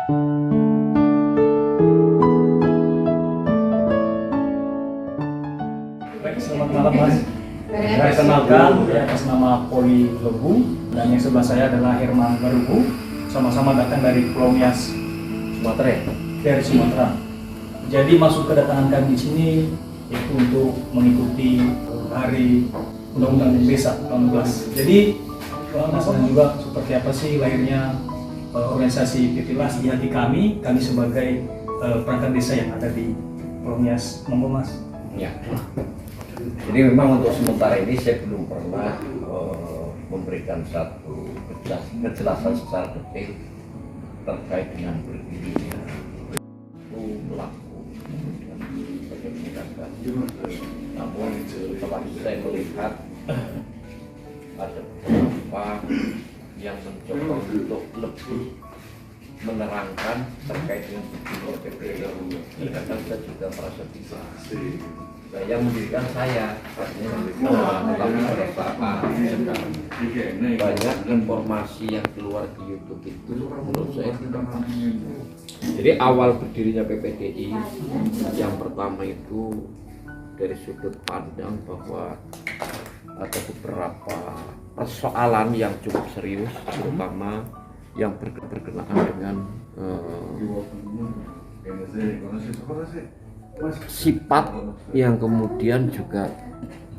Baik, selamat malam Mas. Saya kenalkan atas nama Poli Lobu dan yang sebelah saya adalah Herman Barugu. Sama-sama datang dari Pulau Nias, Sumatera. Dari Sumatera. Jadi masuk kedatangan kami di sini itu untuk mengikuti Hari Undang-Undang Desa tahun 12. Jadi penasaran juga seperti apa sih lahirnya organisasi PPLAS di hati kami sebagai perangkat desa yang ada di Pulau Nias. Monggo Mas. Ya. Jadi memang untuk sementara ini saya belum pernah memberikan satu kejelasan secara detail terkait dengan berdirinya pelaku sebagai penyelenggaraan. Namun setelah saya melihat ada beberapa yang mencoba untuk lebih menerangkan terkait dengan berdirinya PPD, kadang saya juga merasa bisa. Yang mendirikan saya, artinya tetapi sekarang banyak informasi yang keluar di YouTube itu menurut saya tidak pas. Jadi awal berdirinya PPDI yang pertama itu dari sudut pandang bahwa ada beberapa persoalan yang cukup serius, terutama yang berkenaan dengan sifat yang kemudian juga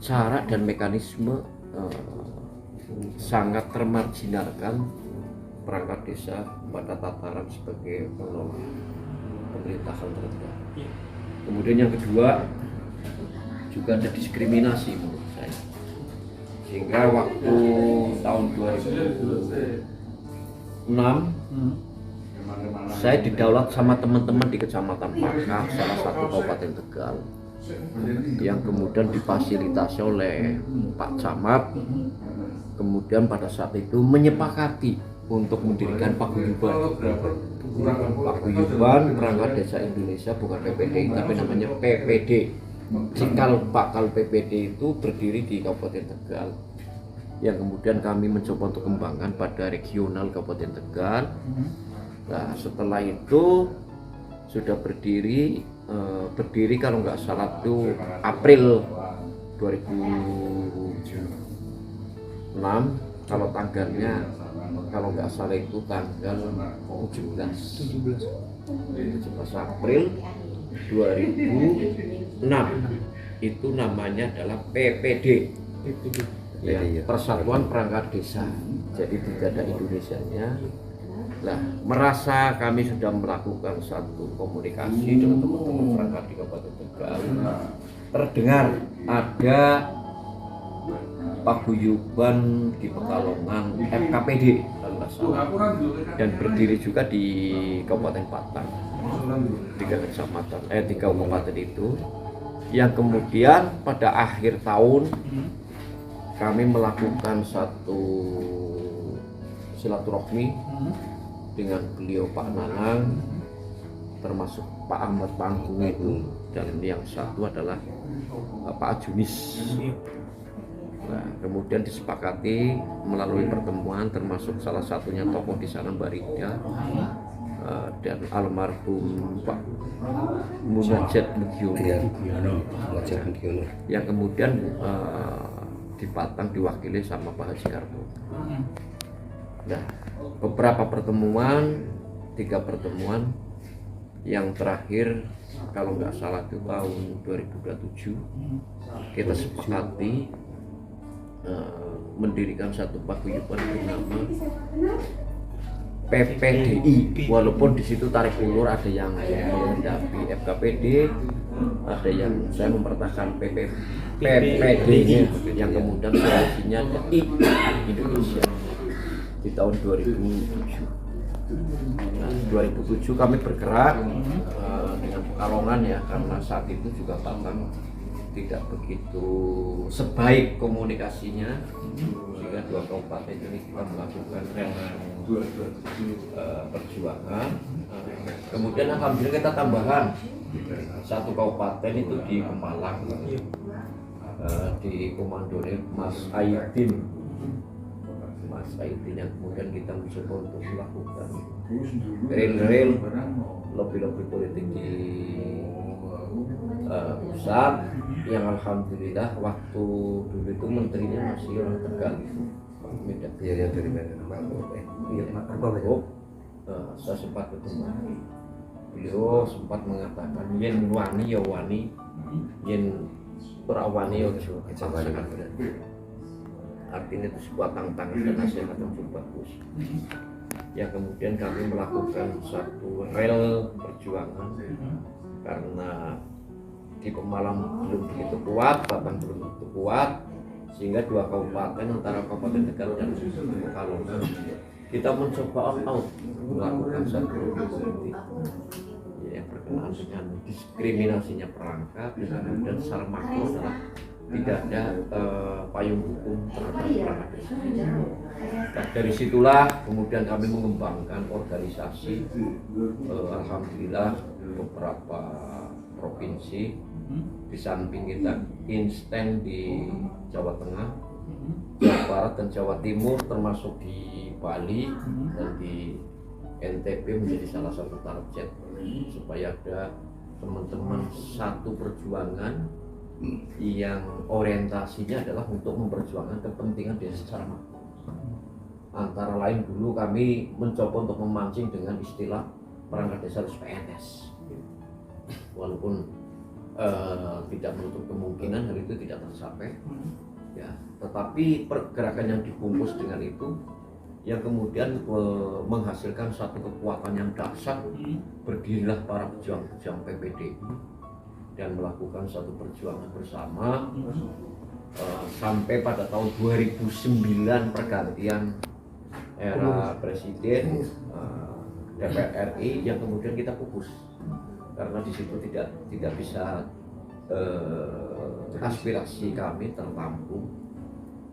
cara dan mekanisme sangat termarginalkan perangkat desa pada tataran sebagai pengelola pemerintahan tertentu. Kemudian yang kedua juga ada diskriminasi menurut saya, sehingga waktu tahun 2006 saya didaulat sama teman-teman di Kecamatan Pakah, salah satu Kabupaten Tegal, yang kemudian difasilitasi oleh Pak Camat. Kemudian pada saat itu menyepakati untuk mendirikan paguyuban. Paguyuban Perangkat Desa Indonesia, bukan PPD, tapi namanya PPD. Cikal bakal PPD itu berdiri di Kabupaten Tegal, yang kemudian kami mencoba untuk kembangkan pada regional Kabupaten Tegal. Nah, setelah itu sudah berdiri kalau nggak salah itu April 2006, kalau tanggalnya kalau nggak salah itu tanggal 17 April 2006, itu namanya adalah PPD, ya, Persatuan Perangkat Desa. Jadi tidak ada Indonesianya. Nah, merasa kami sudah melakukan satu komunikasi dengan teman-teman perangkat di Kabupaten Tegal, terdengar ada paguyuban di Pekalongan FKPD kalau nggak salah, dan berdiri juga di Kabupaten Batang, tiga kabupaten itu, yang kemudian pada akhir tahun kami melakukan satu silaturahmi dengan beliau Pak Nanang, termasuk Pak Ahmad Panggung itu, dan yang satu adalah Pak Ajunis. Nah, kemudian disepakati melalui pertemuan, termasuk salah satunya tokoh di sana Mbak Rida dan almarhum Pak Munajat Mugiono, yang kemudian di Batang diwakili sama Pak Haji Karno. Nah, beberapa pertemuan, 3 pertemuan, yang terakhir kalau nggak salah itu tahun 2027 kita sepakati mendirikan satu paguyuban bernama PPDI, walaupun di situ tarik ulur ada yang menghadapi FKPD, ada yang saya mempertahankan PPD, yang kemudian solusinya ada Indonesia. Di tahun 2007. Nah, 2007 kami bergerak dengan Pekalongan ya, karena saat itu juga Batang tidak begitu sebaik komunikasinya, sehingga 2 kabupaten ini kita melakukan perjuangan. Kemudian alhamdulillah kita tambahan 1 kabupaten itu di Pemalang, di komandone Mas Aidin masa intinya kemudian kita mencoba untuk melakukan rel-rel lobby-lobby politik di pusat yang alhamdulillah waktu dulu itu menterinya masih orang Tegal itu Pak Medan. Iya dari Medan Pak. Iya Pak. Saya sempat ketemu. Beliau sempat mengatakan yen wani ya wani, yen ora wani ya sangat benar. Artinya itu sebuah tantangan dan nasihat yang cukup bagus. Yang kemudian kami melakukan satu rel perjuangan karena di Pemalang belum begitu kuat, Batang belum begitu kuat, sehingga dua kabupaten antara Kabupaten Tegal dan Pekalongan kita mencoba all out melakukan satu politik yang berkenaan dengan diskriminasinya perangkat dan kemudian secara makro adalah tidak ada payung hukum terhadap perangkat desa. Nah, dari situlah kemudian kami mengembangkan organisasi, alhamdulillah beberapa provinsi. Di samping kita instan di Jawa Tengah, Jawa Barat dan Jawa Timur, termasuk di Bali dan di NTB menjadi salah satu target supaya ada teman-teman satu perjuangan yang orientasinya adalah untuk memperjuangkan kepentingan desa secara makro. Antara lain dulu kami mencoba untuk memancing dengan istilah perangkat desa harus PNS, walaupun tidak menutup kemungkinan hal itu tidak tercapai, ya. Tetapi pergerakan yang dibungkus dengan itu, yang kemudian menghasilkan satu kekuatan yang dahsyat, berdirilah para pejuang-pejuang PPD dan melakukan satu perjuangan bersama sampai pada tahun 2009 pergantian era presiden DPR RI yang kemudian kita pupus. Karena di situ tidak bisa aspirasi kami tertampung.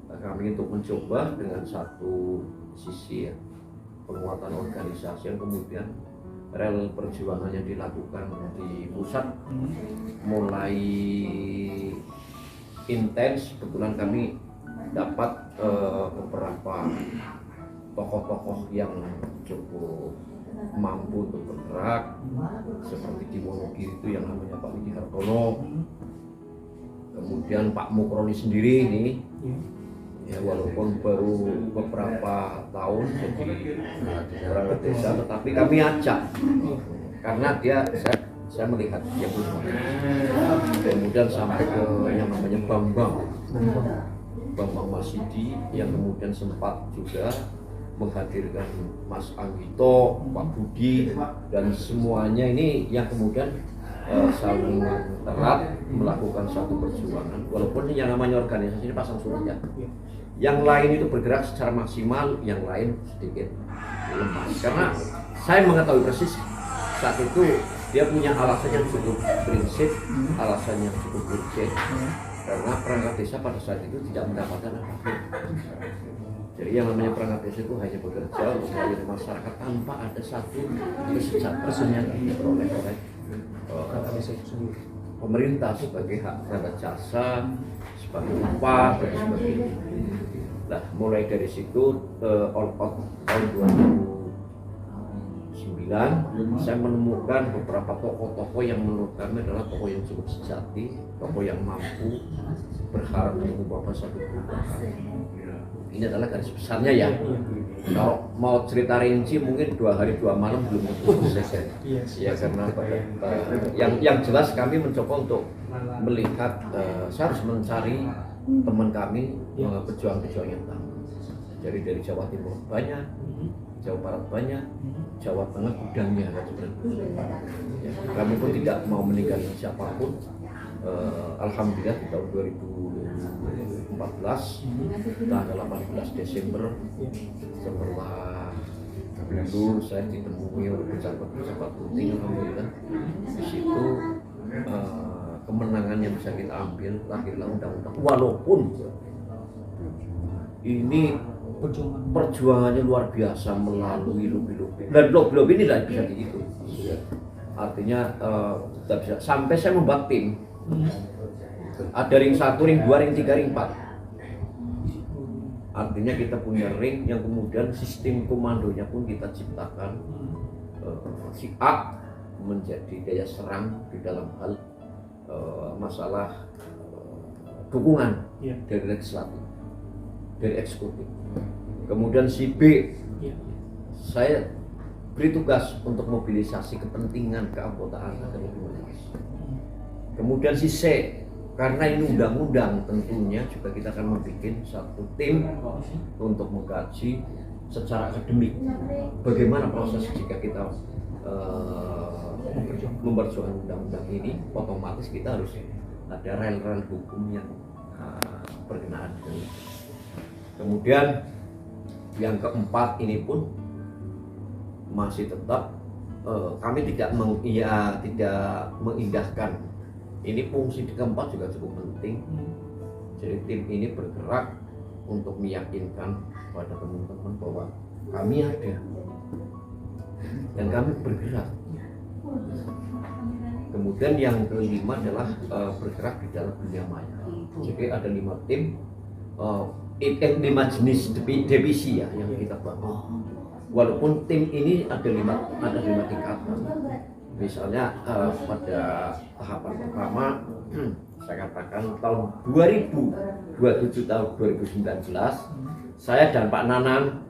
Kami untuk mencoba dengan satu sisi ya, penguatan organisasi yang kemudian rel perjuangan yang dilakukan di pusat mulai intens. Kebetulan kami dapat beberapa tokoh-tokoh yang cukup mampu untuk bergerak, seperti di Wonogiri itu yang namanya Pak Widi Hartono, kemudian Pak Mukroni sendiri ini ya, walaupun baru beberapa tahun jadi perangkat desa, tetapi kami ajak karena saya melihat dia punya, kemudian sampai ke yang namanya Bambang Masidi yang kemudian sempat juga menghadirkan Mas Anggito, Pak Budi, dan semuanya ini yang kemudian saling erat melakukan satu perjuangan. Walaupun yang namanya organisasi ini pasang surut ya, yang lain itu bergerak secara maksimal, yang lain sedikit lemah. Karena saya mengetahui persis saat itu dia punya alasan yang cukup prinsip, alasan yang cukup urgent. Karena perangkat desa pada saat itu tidak mendapatkan apapun. Jadi yang namanya perangkat desa itu hanya bekerja untuk melayani masyarakat tanpa ada satu kesejahteraan yang diperoleh oleh pemerintah sebagai hak perangkat jasa, sebagai upah dan sebagainya. Nah, mulai dari situ all out tahun 2009 saya menemukan beberapa tokoh-tokoh yang menurut kami adalah tokoh yang cukup sejati, tokoh yang mampu berharap mengubah satu perubahan. Ini adalah garis besarnya ya. Kalau mau cerita rinci mungkin 2 hari 2 malam belum selesai. Ya karena yang jelas kami mencoba untuk melihat, saya harus mencari teman kami pejuang-pejuang yang tangguh. Jadi dari Jawa Timur banyak, Jawa Barat banyak, Jawa Tengah gudangnya ada sebenarnya. Ya, kami pun tidak mau meninggalkan siapapun. Alhamdulillah di tahun 2014 tanggal 18 Desember setelah dulu saya ditemui oleh pejabat-pejabat penting, alhamdulillah di situ kemenangan yang bisa kita ambil, lahirlah undang-undang. Walaupun ini perjuangannya luar biasa melalui lobby-lobby, dan lobby-lobby ini tidak bisa begitu. Artinya tidak bisa sampai saya membuat tim. Ada ring 1, ring 2, ring 3, ring 4. Artinya kita punya ring yang kemudian sistem komandonya pun kita ciptakan. Si A menjadi daya serang di dalam hal masalah dukungan dari legislatif, dari eksekutif. Kemudian si B, saya beri tugas untuk mobilisasi kepentingan keanggotaan dan komunitas. Kemudian si C, karena ini undang-undang tentunya juga kita akan membuat satu tim untuk mengkaji secara akademik bagaimana proses jika kita memperjuangkan undang-undang ini. Otomatis kita harus ada rel-rel hukum yang berkenaan. Kemudian yang keempat ini pun masih tetap kami tidak mengindahkan. Ini fungsi keempat juga cukup penting. Jadi tim ini bergerak untuk meyakinkan pada teman-teman bahwa kami ada dan kami bergerak. Kemudian yang kelima adalah bergerak di dalam dunia maya. Jadi ada 5 tim, 5 jenis divisi ya yang kita bangun. Walaupun tim ini ada 5 tingkatan. Misalnya pada tahapan pertama saya katakan tahun 2027 tahun 2019 saya dan Pak Nanan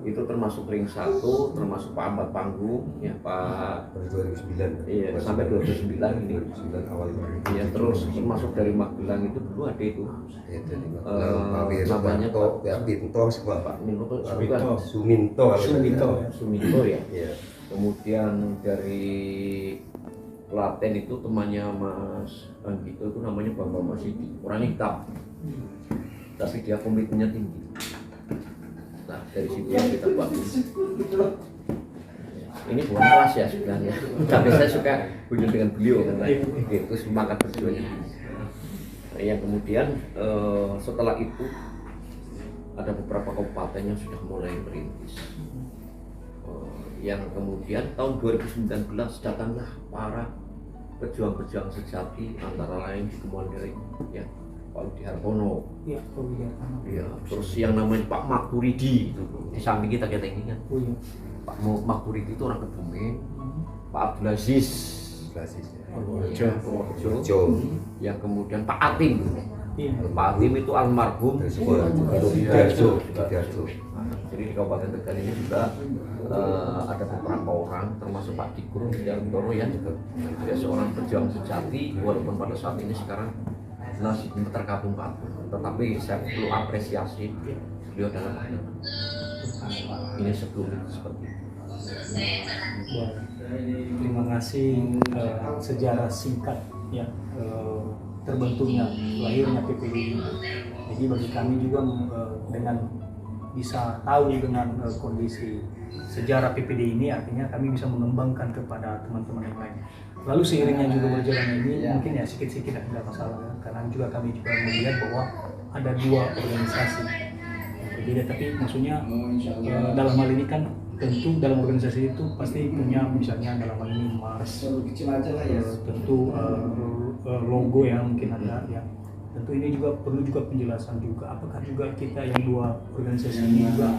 itu termasuk ring 1, termasuk Pak Ahmad Panggung ya Pak 2009 iya sampai 2009 ini 2009 awal ya, terus termasuk dari Magelang itu dulu ada itu ya, dari namanya Pak Binto Pak Suminto ya. Kemudian dari Klaten itu temannya Mas Anggito itu namanya Bambang Masidi, orang hitam tapi dia komitmennya tinggi. Nah dari situ yang kita bangun. Ini bukan kelas ya sebenarnya, tapi saya suka kunjung dengan beliau karena itu semangat berjuangnya. Nah, yang kemudian setelah itu ada beberapa kabupaten yang sudah mulai merintis. Yang kemudian tahun 2019 datanglah para pejuang-pejuang sejati antara lain di Kemandiri ya Pak Ludi Hartono ya, terus yang namanya Pak Maturidi di samping kita ini kan Pak Maturidi itu orang Kebumen, Pak Abdul Aziz Purworejo, yang kemudian Pak Atim Pak Atim itu almarhum Sudiarjo. Jadi di Kabupaten Tegal ini juga ada beberapa orang termasuk Pak Dikur Widiantoro yang juga dia seorang pejuang sejati walaupun pada saat ini sekarang nasibnya terkabung-kabung, tetapi saya perlu apresiasi beliau dalam hal ini sebelum itu seperti itu. Terima kasih sejarah singkat ya terbentuknya lahirnya PPDI. Jadi bagi kami juga dengan bisa tahu dengan kondisi sejarah PPDI ini artinya kami bisa mengembangkan kepada teman-teman yang lain. Lalu seiringnya juga berjalan ini mungkin ya sedikit-sedikit tidak masalah ya, karena juga kami juga melihat bahwa ada 2 organisasi yang berbeda, tapi maksudnya dalam hal ini kan tentu dalam organisasi itu pasti punya misalnya dalam hal ini Mars, tentu logo yang mungkin ada ya. Tentu ini juga perlu juga penjelasan juga apakah juga kita yang 2 organisasi ini juga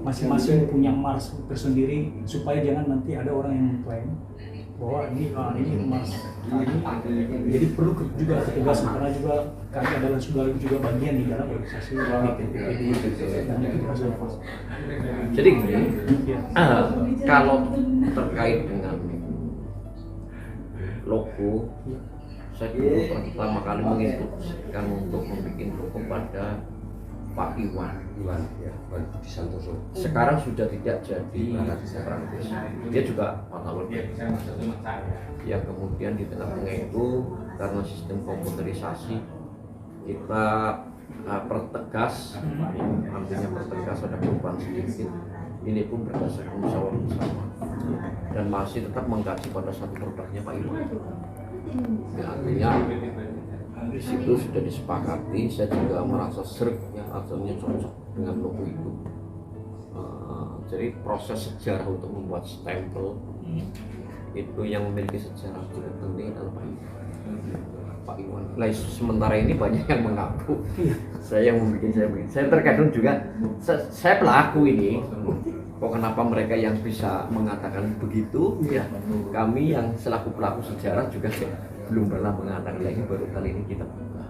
masing-masing punya Mars tersendiri supaya jangan nanti ada orang yang mengklaim bahwa ini Mars ini. Jadi perlu juga ketegasan karena juga kami adalah juga bagian di dalam organisasi PPDI dan ketegasan Mas. Jadi gini, kalau terkait dengan logo, saya dulu pertama kali menginstruksikan untuk membuat logo pada Pak Iwan ya, Budi Santoso. Sekarang sudah tidak jadi praktis. Dia juga pahlawan. Yang kemudian di tengah-tengah itu karena sistem komputerisasi kita pertegas, artinya pertegas ada perubahan sedikit. Ini pun berdasarkan musyawarah bersama dan masih tetap mengkaji pada satu produknya Pak Iwan. Ya, artinya di situ sudah disepakati, saya juga merasa serg yang artinya cocok dengan logo itu. Jadi proses sejarah untuk membuat stempel itu yang memiliki sejarah cukup penting adalah Pak Iwan. Pak Iwan. Nah, sementara ini banyak yang mengaku saya yang bikin. Saya terkadang juga saya pelaku ini. Kok kenapa mereka yang bisa mengatakan begitu? Ya, kami yang selaku pelaku sejarah juga belum pernah mengatakan lagi, baru kali ini kita buka.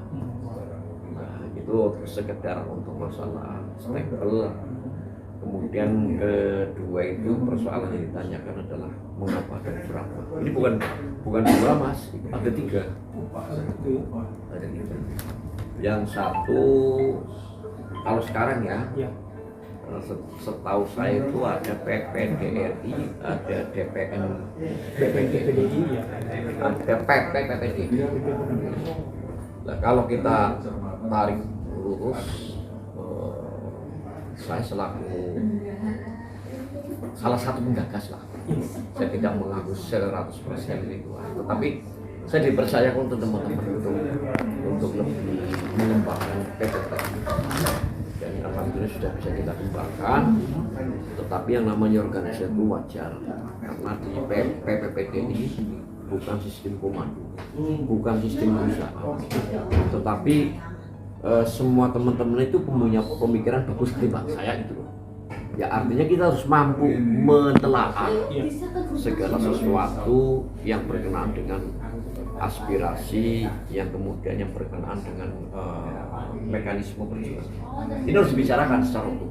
Nah, itu sekedar untuk masalah stempel. Kemudian kedua itu persoalan yang ditanyakan adalah mengapa ada berapa. Ini bukan dua mas, ada tiga. Ada tiga. Yang satu kalau sekarang ya, setahu saya itu ada PPDRI, ada DPN, PPDI, ada PPPD. Nah, kalau kita tarik lurus, saya selaku salah satu penggagas lah. Saya tidak mengaku 100% itu, tetapi saya dipercayakan untuk teman-teman untuk lebih mengembangkan PPT. Dan alhamdulillah sudah bisa kita kembangkan. Tetapi yang namanya organisasi itu wajar karena di PPPD ini bukan sistem komando, bukan sistem perusahaan, tetapi semua teman-teman itu punya pemikiran bagus ketimbang saya itu loh. Ya artinya kita harus mampu mentelaah segala sesuatu yang berkenaan dengan aspirasi, yang kemudian yang berkenaan dengan mekanisme perjuangan. Ini harus dibicarakan secara utuh.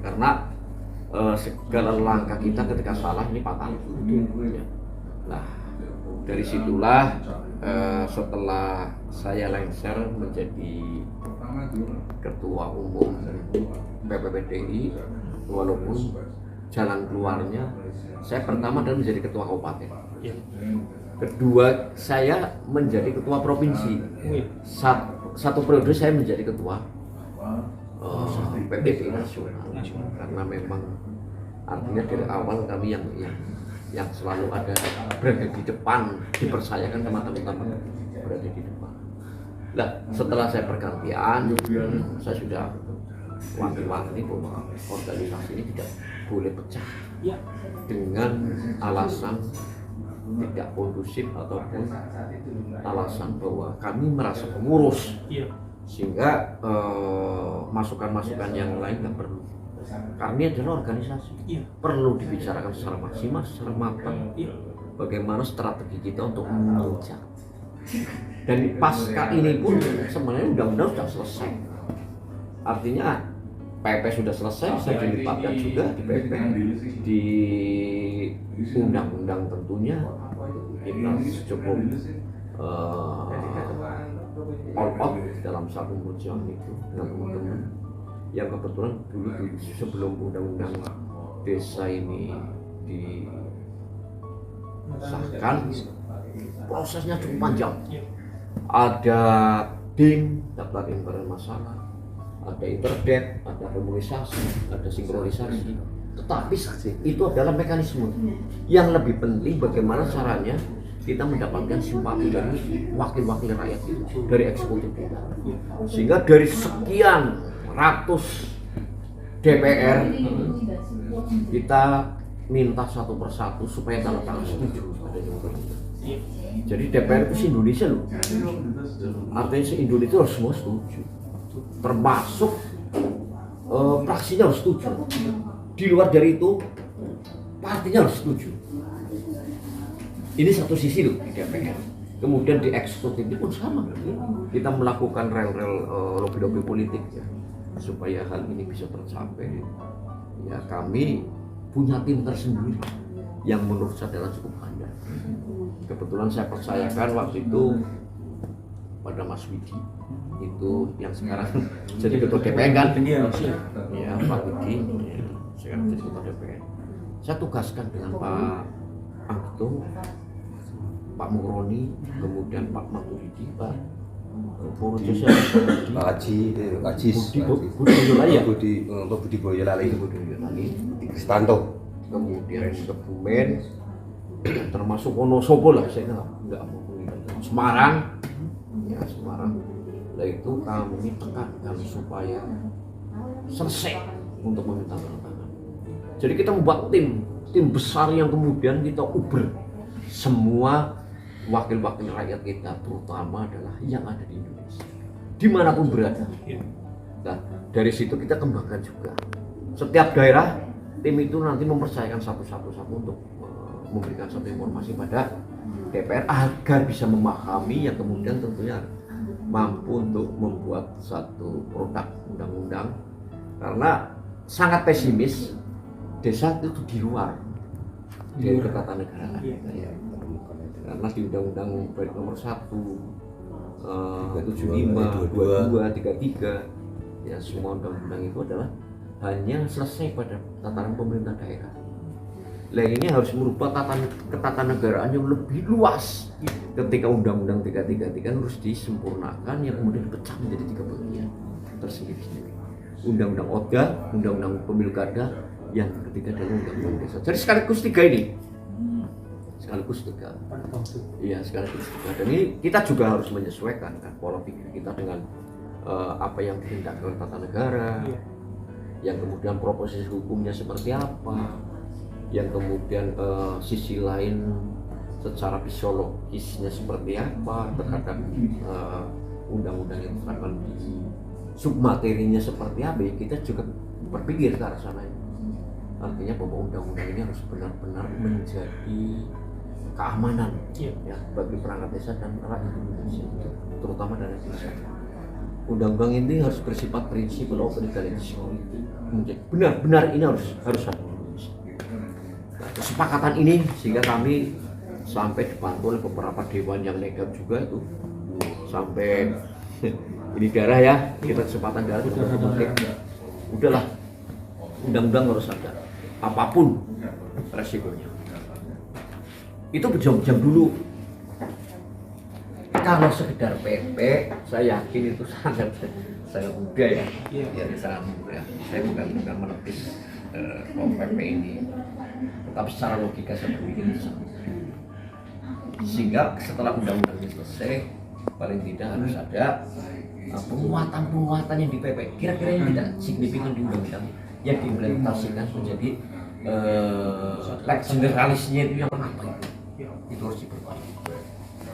Karena segala langkah kita ketika salah ini fatal. Nah, dari situlah setelah saya lengser menjadi ketua umum PPPDI, walaupun jalan keluarnya saya pertama dan menjadi ketua kabupaten. Kedua saya menjadi ketua provinsi. Satu periode saya menjadi ketua PPPDI nasional. Karena memang artinya dari awal kami yang selalu berada di depan, dipercayakan sama teman-teman berada di depan. Nah, setelah saya pergantian, saya sudah wanti-wanti bahwa organisasi ini tidak boleh pecah dengan alasan tidak kondusif ataupun alasan bahwa kami merasa pengurus, sehingga masukan-masukan yang lain nggak perlu. Kami adalah organisasi, perlu dibicarakan secara maksimal, secara matang, bagaimana strategi kita untuk memuncak. Dan pasca ini pun sebenarnya undang-undang sudah selesai. Artinya PP sudah selesai, saya dilibatkan juga di PP, di undang-undang tentunya kita cukup all out dalam satu perjuangan itu dengan teman-teman yang kebetulan dulu sebelum undang-undang desa ini disahkan, prosesnya cukup panjang. Ada DIM, daftar induk masalah, ada interdet, ada harmonisasi, ada sinkronisasi. Tetapi itu adalah mekanisme. Yang lebih penting bagaimana caranya kita mendapatkan simpati dari wakil-wakil rakyat itu, dari eksekutif kita. Sehingga dari sekian ratus DPR kita minta satu persatu supaya tanda tangan setuju. Jadi DPR itu se-Indonesia loh. Artinya se-Indonesia harus semua setuju. Termasuk fraksinya harus setuju. Di luar dari itu partinya harus setuju. Ini satu sisi loh di DPR. Kemudian di eksekutif pun sama. Kita melakukan rel-rel lobby-lobby politik ya, supaya hal ini bisa tercapai. Ya kami punya tim tersendiri yang menurut saya adalah cukup handal. Kebetulan saya percayakan waktu itu pada Mas Widi, itu yang sekarang jadi ketua DPR kan? Ya Pak Widi, ya, sekarang jadi ketua DPR. Saya tugaskan dengan Pak Angto, Pak Muroni, kemudian Pak Maturidi, Pak Budi Boyolali, Kristanto, kemudian Kebumen, termasuk Wonosobo lah, saya nggak mau mengingatkan Semarang, ya Semarang. Nah itu kami tekankan supaya selesai untuk meminta tanda tangan. Jadi kita membuat tim besar yang kemudian kita uber semua wakil-wakil rakyat kita, terutama adalah yang ada di Indonesia, dimanapun berada. Nah, dari situ kita kembangkan juga. Setiap daerah, tim itu nanti mempercayakan satu untuk memberikan satu informasi pada DPR agar bisa memahami, yang kemudian tentunya mampu untuk membuat satu produk undang-undang. Karena sangat pesimis, desa itu di luar dari ketatanegaraan. Karena di Undang-Undang Baik Nomor 1, 75, 22, 33, ya semua undang-undang itu adalah hanya selesai pada tataran pemerintah daerah. Nah, ini harus merubah ketatanegaraan yang lebih luas. Ketika Undang-Undang 33 kan harus disempurnakan, yang kemudian dipecah menjadi 3 bagian tersendiri. Undang-Undang ODA, Undang-Undang Pemilu Kada, yang ketiga adalah Undang-Undang Desa. Jadi sekaligus 3 ini. Sekaligus 3. Iya, sekaligus 3. Dan ini kita juga harus menyesuaikan kan pola pikir kita dengan apa yang ditindak oleh tata negara, yang kemudian proposisi hukumnya seperti apa, yang kemudian sisi lain secara fisiologisnya seperti apa terhadap undang-undang yang terkait submaterinya seperti apa. Kita juga berpikir ke arah sana. Artinya bahwa undang-undang ini harus benar-benar menjadi keamanan ya bagi perangkat desa dan rakyat Indonesia, terutama dari desa. Undang-undang ini harus bersifat prinsip open legalitas, benar-benar ini harus ada. Nah, kesepakatan ini sehingga kami sampai dibantu oleh beberapa dewan yang nekat juga itu sampai ini daerah ya, kita kesempatan daerah itu udahlah, undang-undang harus ada apapun resikonya. Itu berjam-jam dulu. Kalau sekedar PP, saya yakin itu sangat mudah ya. Ya, sangat mudah. Saya bukan menepis PP ini, tetapi secara logika saya berpikir itu sangat mudah. Sehingga setelah undang-undang ini selesai, paling tidak harus ada penguatan yang di PP. Kira-kira yang tidak signifikan di undang-undang yang diimplementasikan menjadi generalisnya itu yang apa itu harus diperbaiki.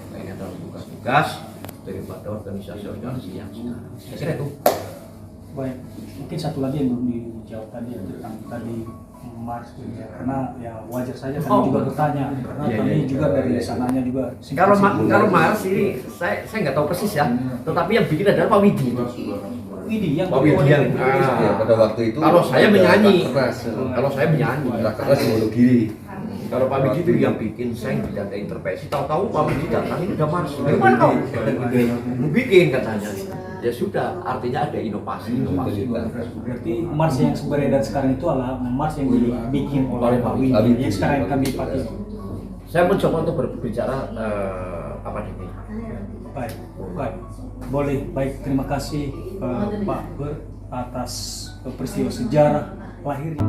Nah, ini adalah tugas-tugas daripada organisasi yang sekarang. Saya kira itu. Baik, mungkin satu lagi yang belum dijawab tadi tentang tadi Mars ya, karena ya wajar saja kami juga bertanya karena kami juga dari sananya juga. Kalau Mars ini saya nggak tahu persis ya, tetapi yang bikin adalah Pak Widi. Yang Pak Widi yang pada waktu itu kalau saya menyanyi, rakernas Wonogiri. Kalau Pak Widi itu yang bikin, saya tidak ada intervensi. Tahu-tahu Pak Widi datang ini udah Mars. Gimana kau? Bikin katanya. Ya sudah, artinya ada inovasi. Berarti Mars yang beredar sekarang itu adalah Mars yang dibikin oleh Pak Widi yang sekarang kami pakai. Saya mencoba untuk berbicara apa ini. Baik. Boleh, baik, terima kasih Pak Ber atas peristiwa sejarah lahirnya.